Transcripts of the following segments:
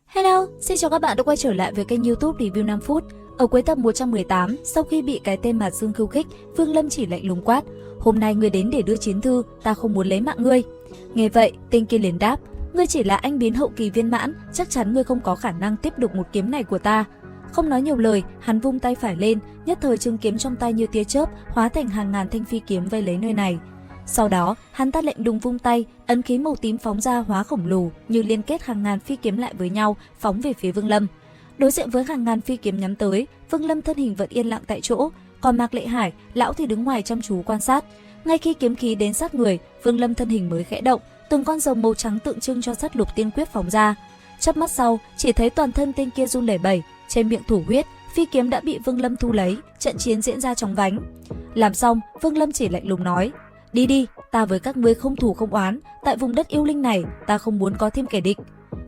Hello, xin chào các bạn đã quay trở lại với kênh YouTube Review 5 phút. Ở cuối tập 118, sau khi bị cái tên Mạt Dương khiêu khích, Vương Lâm chỉ lạnh lùng quát: "Hôm nay ngươi đến để đưa chiến thư, ta không muốn lấy mạng ngươi." Nghe vậy, tên kia liền đáp: "Ngươi chỉ là anh biến hậu kỳ viên mãn, chắc chắn ngươi không có khả năng tiếp được một kiếm này của ta." Không nói nhiều lời, hắn vung tay phải lên, nhất thời trường kiếm trong tay như tia chớp, hóa thành hàng ngàn thanh phi kiếm vây lấy nơi này. Sau đó, hắn ta lệnh đùng vung tay, ấn khí màu tím phóng ra hóa khổng lồ, như liên kết hàng ngàn phi kiếm lại với nhau, phóng về phía Vương Lâm. Đối diện với hàng ngàn phi kiếm nhắm tới, Vương Lâm thân hình vẫn yên lặng tại chỗ, còn Mạc Lệ Hải, lão thì đứng ngoài chăm chú quan sát. Ngay khi kiếm khí đến sát người, Vương Lâm thân hình mới khẽ động, từng con rồng màu trắng tượng trưng cho sát lục tiên quyết phóng ra. Chớp mắt sau, chỉ thấy toàn thân tên kia run lẩy bẩy, trên miệng thủ huyết, phi kiếm đã bị Vương Lâm thu lấy, trận chiến diễn ra chóng vánh. Làm xong, Vương Lâm chỉ lạnh lùng nói: "Đi đi, ta với các ngươi không thù không oán, tại vùng đất yêu linh này, ta không muốn có thêm kẻ địch."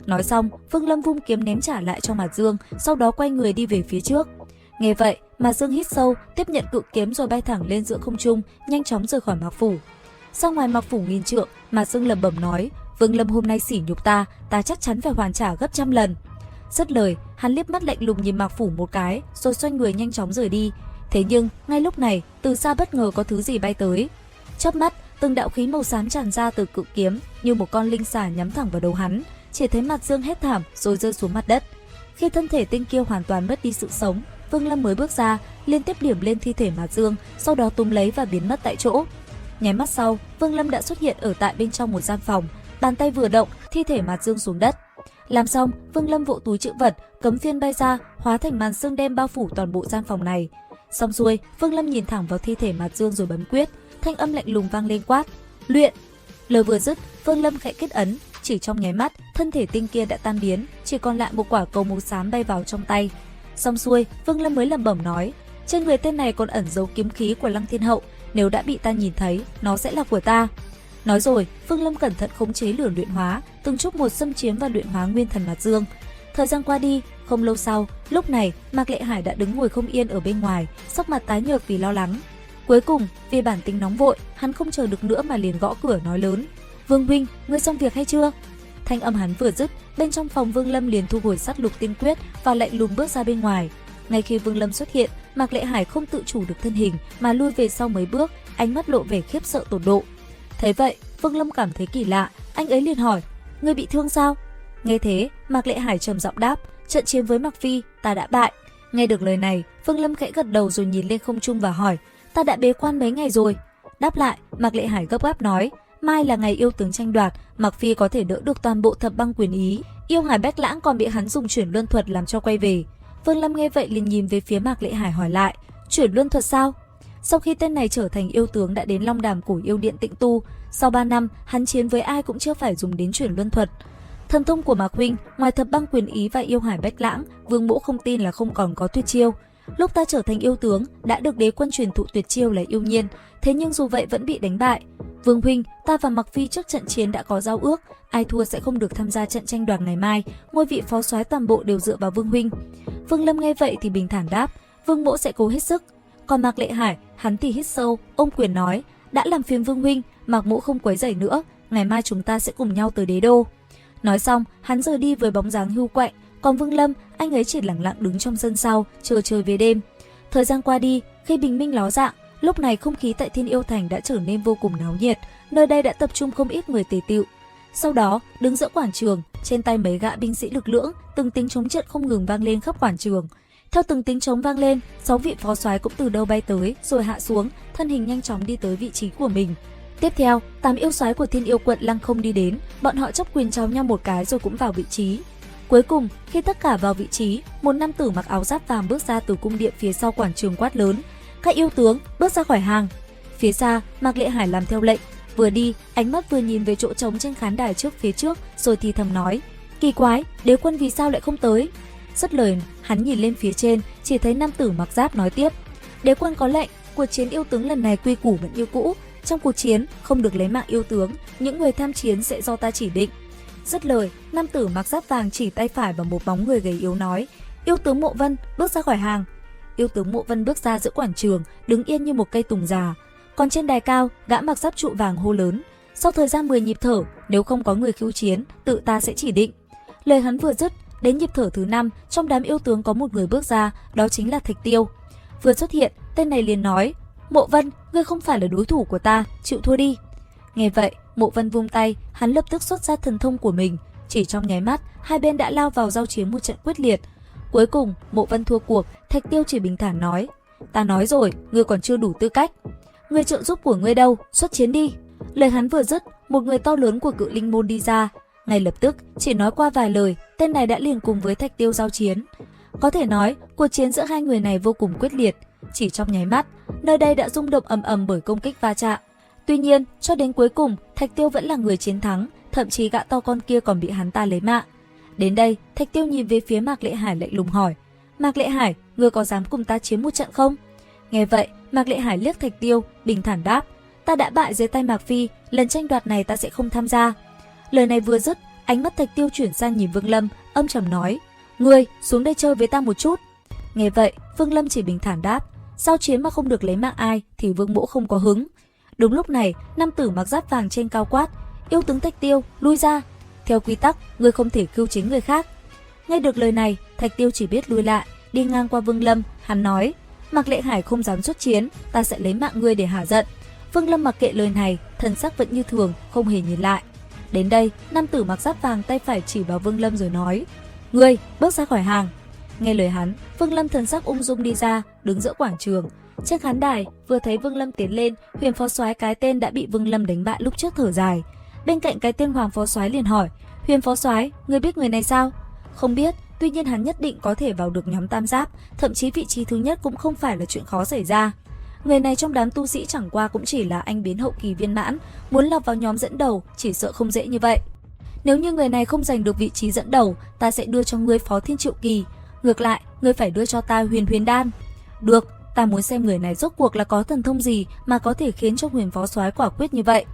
Nói xong, Vương Lâm vung kiếm ném trả lại cho Mạt Dương, sau đó quay người đi về phía trước. Nghe vậy, Mạt Dương hít sâu, tiếp nhận cự kiếm rồi bay thẳng lên giữa không trung, nhanh chóng rời khỏi Mạc phủ. Ra ngoài Mạc phủ nghìn trượng, Mạt Dương lẩm bẩm nói: "Vương Lâm hôm nay sỉ nhục ta, ta chắc chắn phải hoàn trả gấp trăm lần." Dứt lời, hắn liếc mắt lạnh lùng nhìn Mạc phủ một cái, rồi xoay người nhanh chóng rời đi. Thế nhưng, ngay lúc này, từ xa bất ngờ có thứ gì bay tới. Chớp mắt, từng đạo khí màu xám tràn ra từ cự kiếm, như một con linh xà nhắm thẳng vào đầu hắn. Chỉ thấy Mạt Dương hét thảm rồi rơi xuống mặt đất. Khi thân thể tên kia hoàn toàn mất đi sự sống, Vương Lâm mới bước ra, liên tiếp điểm lên thi thể Mạt Dương, sau đó túm lấy và biến mất tại chỗ. Nháy mắt sau, Vương Lâm đã xuất hiện ở tại bên trong một gian phòng, bàn tay vừa động, thi thể Mạt Dương xuống đất. Làm xong, Vương Lâm vỗ túi trữ vật, cấm phiên bay ra, hóa thành màn sương đen bao phủ toàn bộ gian phòng này. Xong xuôi, Vương Lâm nhìn thẳng vào thi thể Mạt Dương rồi bấm quyết, thanh âm lạnh lùng vang lên quát: "Luyện!" Lời vừa dứt, Vương Lâm khẽ kết ấn, chỉ trong nháy mắt, thân thể tinh kia đã tan biến, chỉ còn lại một quả cầu màu xám bay vào trong tay. Xong xuôi, Vương Lâm mới lẩm bẩm nói: "Trên người tên này còn ẩn giấu kiếm khí của Lăng Thiên Hậu, nếu đã bị ta nhìn thấy, nó sẽ là của ta." Nói rồi, Vương Lâm cẩn thận khống chế lửa luyện hóa, từng chút một xâm chiếm và luyện hóa nguyên thần Mạt Dương. Thời gian qua đi, không lâu sau, lúc này Mạc Lệ Hải đã đứng ngồi không yên ở bên ngoài, sắc mặt tái nhợt vì lo lắng. Cuối cùng, vì bản tính nóng vội, hắn không chờ được nữa mà liền gõ cửa nói lớn: "Vương huynh, ngươi xong việc hay chưa?" Thanh âm hắn vừa dứt, bên trong phòng Vương Lâm liền thu hồi sát lục tiên quyết và lạnh lùng bước ra bên ngoài. Ngay khi Vương Lâm xuất hiện, Mạc Lệ Hải không tự chủ được thân hình mà lui về sau mấy bước, ánh mắt lộ vẻ khiếp sợ tột độ. Thấy vậy, Vương Lâm cảm thấy kỳ lạ, anh ấy liền hỏi: "Ngươi bị thương sao?" Nghe thế, Mạc Lệ Hải trầm giọng đáp: "Trận chiến với Mạc Phi, ta đã bại." Nghe được lời này, Vương Lâm khẽ gật đầu rồi nhìn lên không trung và hỏi: "Ta đã bế quan mấy ngày rồi?" Đáp lại, Mạc Lệ Hải gấp gáp nói: "Mai là ngày yêu tướng tranh đoạt, Mạc Phi có thể đỡ được toàn bộ thập băng quyền ý, yêu Hải Bách Lãng còn bị hắn dùng chuyển luân thuật làm cho quay về." Vương Lâm nghe vậy liền nhìn về phía Mạc Lệ Hải hỏi lại: "Chuyển luân thuật sao?" Sau khi tên này trở thành yêu tướng đã đến Long Đàm Cổ Yêu Điện tịnh tu, sau 3 năm, hắn chiến với ai cũng chưa phải dùng đến chuyển luân thuật. Thần thông của Mạc huynh, ngoài thập băng quyền ý và yêu Hải Bách Lãng, Vương mỗ không tin là không còn có tuyệt chiêu. Lúc ta trở thành yêu tướng, đã được đế quân truyền thụ tuyệt chiêu là yêu nhiên, thế nhưng dù vậy vẫn bị đánh bại. Vương huynh, ta và Mạc Phi trước trận chiến đã có giao ước, ai thua sẽ không được tham gia trận tranh đoạt ngày mai, ngôi vị phó soái toàn bộ đều dựa vào Vương huynh. Vương Lâm nghe vậy thì bình thản đáp: "Vương mỗ sẽ cố hết sức." Còn Mạc Lệ Hải, hắn thì hít sâu, ôm quyền nói: "Đã làm phiền Vương huynh, Mạc mỗ không quấy rầy nữa, ngày mai chúng ta sẽ cùng nhau tới đế đô." Nói xong, hắn rời đi với bóng dáng hưu quạnh, còn Vương Lâm, anh ấy chỉ lặng lặng đứng trong sân sau, chờ trời về đêm. Thời gian qua đi, khi bình minh ló dạng, lúc này không khí tại Thiên Yêu Thành đã trở nên vô cùng náo nhiệt, nơi đây đã tập trung không ít người tề tựu. Sau đó, đứng giữa quảng trường, trên tay mấy gã binh sĩ lực lưỡng, từng tiếng trống trận không ngừng vang lên khắp quảng trường. Theo từng tiếng trống vang lên, 6 vị phó soái cũng từ đâu bay tới rồi hạ xuống, thân hình nhanh chóng đi tới vị trí của mình. Tiếp theo, 8 yêu soái của Thiên Yêu quận lăng không đi đến, bọn họ chắp quyền chào nhau một cái rồi cũng vào vị trí. Cuối cùng, khi tất cả vào vị trí, một nam tử mặc áo giáp vàng bước ra từ cung điện phía sau quảng trường quát lớn: "Các yêu tướng, bước ra khỏi hàng." Phía xa, Mạc Lệ Hải làm theo lệnh, vừa đi, ánh mắt vừa nhìn về chỗ trống trên khán đài trước phía trước, rồi thì thầm nói: "Kỳ quái, đế quân vì sao lại không tới?" Dứt lời, hắn nhìn lên phía trên, chỉ thấy nam tử mặc giáp nói tiếp: "Đế quân có lệnh, cuộc chiến yêu tướng lần này quy củ vẫn như cũ, trong cuộc chiến không được lấy mạng yêu tướng, những người tham chiến sẽ do ta chỉ định." Dứt lời, nam tử mặc giáp vàng chỉ tay phải vào một bóng người gầy yếu nói: "Yêu tướng Mộ Vân, bước ra khỏi hàng." Yêu tướng Mộ Vân bước ra giữa quảng trường, đứng yên như một cây tùng già. Còn trên đài cao, gã mặc giáp trụ vàng hô lớn: "Sau thời gian 10 nhịp thở, nếu không có người khiêu chiến, tự ta sẽ chỉ định." Lời hắn vừa dứt, Đến nhịp thở thứ 5, trong đám yêu tướng có một người bước ra, đó chính là Thạch Tiêu. Vừa xuất hiện, tên này liền nói: Mộ Vân, ngươi không phải là đối thủ của ta, chịu thua đi. Nghe vậy, Mộ Vân vung tay, hắn lập tức xuất ra thần thông của mình. Chỉ trong nháy mắt, hai bên đã lao vào giao chiến một trận quyết liệt. Cuối cùng, Mộ Vân thua cuộc, Thạch Tiêu chỉ bình thản nói: Ta nói rồi, ngươi còn chưa đủ tư cách. Người trợ giúp của ngươi đâu, xuất chiến đi. Lời hắn vừa dứt, một người to lớn của Cự Linh môn đi ra. Ngay lập tức, chỉ nói qua vài lời, tên này đã liền cùng với Thạch Tiêu giao chiến. Có thể nói, cuộc chiến giữa hai người này vô cùng quyết liệt. Chỉ trong nháy mắt, nơi đây đã rung động ầm ầm bởi công kích va chạm. Tuy nhiên, cho đến cuối cùng, Thạch Tiêu vẫn là người chiến thắng, thậm chí gã to con kia còn bị hắn ta lấy mạng. Đến đây, Thạch Tiêu nhìn về phía Mạc Lệ Hải lạnh lùng hỏi: Mạc Lệ Hải, ngươi có dám cùng ta chiến một trận không? Nghe vậy, Mạc Lệ Hải liếc Thạch Tiêu, bình thản đáp: Ta đã bại dưới tay Mạc Phi, lần tranh đoạt này ta sẽ không tham gia. Lời này vừa dứt, ánh mắt Thạch Tiêu chuyển sang nhìn Vương Lâm, âm trầm nói: Ngươi xuống đây chơi với ta một chút. Nghe vậy, Vương Lâm chỉ bình thản đáp: Giao chiến mà không được lấy mạng ai thì Vương mỗ không có hứng. Đúng lúc này, nam tử mặc giáp vàng trên cao quát: Yêu tướng Thạch Tiêu, lui ra. Theo quy tắc, ngươi không thể khiêu chiến người khác. Nghe được lời này, Thạch Tiêu chỉ biết lui lại, đi ngang qua Vương Lâm, hắn nói: Mạc Lệ Hải không dám xuất chiến, ta sẽ lấy mạng ngươi để hả giận. Vương Lâm mặc kệ lời này, thần sắc vẫn như thường, không hề nhìn lại. Đến đây, nam tử mặc giáp vàng tay phải chỉ vào Vương Lâm rồi nói: Ngươi bước ra khỏi hàng. Nghe lời hắn, Vương Lâm thần sắc ung dung đi ra, đứng giữa quảng trường. Trên khán đài, vừa thấy Vương Lâm tiến lên, Huyền Phó Soái cái tên đã bị Vương Lâm đánh bại lúc trước thở dài. Bên cạnh cái tên Hoàng Phó Soái liền hỏi: Huyền Phó Soái, ngươi biết người này sao? Không biết, tuy nhiên hắn nhất định có thể vào được nhóm tam giáp, thậm chí vị trí thứ nhất cũng không phải là chuyện khó xảy ra. Người này trong đám tu sĩ chẳng qua cũng chỉ là anh biến hậu kỳ viên mãn, muốn lọt vào nhóm dẫn đầu chỉ sợ không dễ như vậy. Nếu như người này không giành được vị trí dẫn đầu, ta sẽ đưa cho ngươi Phó Thiên Triệu Kỳ. Ngược lại, ngươi phải đưa cho ta Huyền Huyền Đan. Được, ta muốn xem người này rốt cuộc là có thần thông gì mà có thể khiến cho Huyền Phó Soái quả quyết như vậy.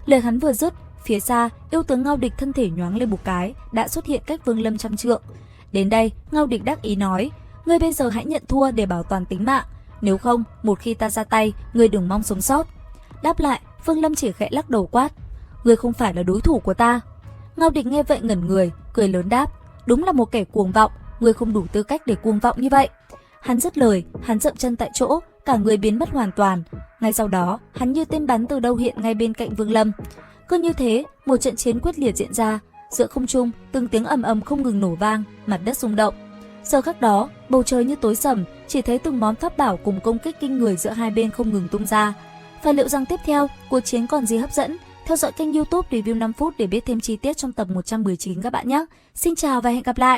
Lời hắn vừa dứt, phía xa, yêu tướng Ngao Địch thân thể nhoáng lên một cái, đã xuất hiện cách Vương Lâm trăm trượng. Đến đây, Ngao Địch đắc ý nói: Ngươi bây giờ hãy nhận thua để bảo toàn tính mạng, nếu không, một khi ta ra tay, ngươi đừng mong sống sót. Đáp lại, Vương Lâm chỉ khẽ lắc đầu quát: Ngươi không phải là đối thủ của ta. Ngao Địch nghe vậy ngẩn người, cười lớn đáp: Đúng là một kẻ cuồng vọng, ngươi không đủ tư cách để cuồng vọng như vậy. Hắn dứt lời, hắn dậm chân tại chỗ, cả người biến mất hoàn toàn. Ngay sau đó, hắn như tên bắn từ đâu hiện ngay bên cạnh Vương Lâm. Cứ như thế, một trận chiến quyết liệt diễn ra. Giữa không trung, từng tiếng ầm ầm không ngừng nổ vang, mặt đất rung động. Giờ khắc đó, bầu trời như tối sầm, chỉ thấy từng món pháp bảo cùng công kích kinh người giữa hai bên không ngừng tung ra. Và liệu rằng tiếp theo, cuộc chiến còn gì hấp dẫn? Theo dõi kênh YouTube Review 5 phút để biết thêm chi tiết trong tập 119 các bạn nhé. Xin chào và hẹn gặp lại!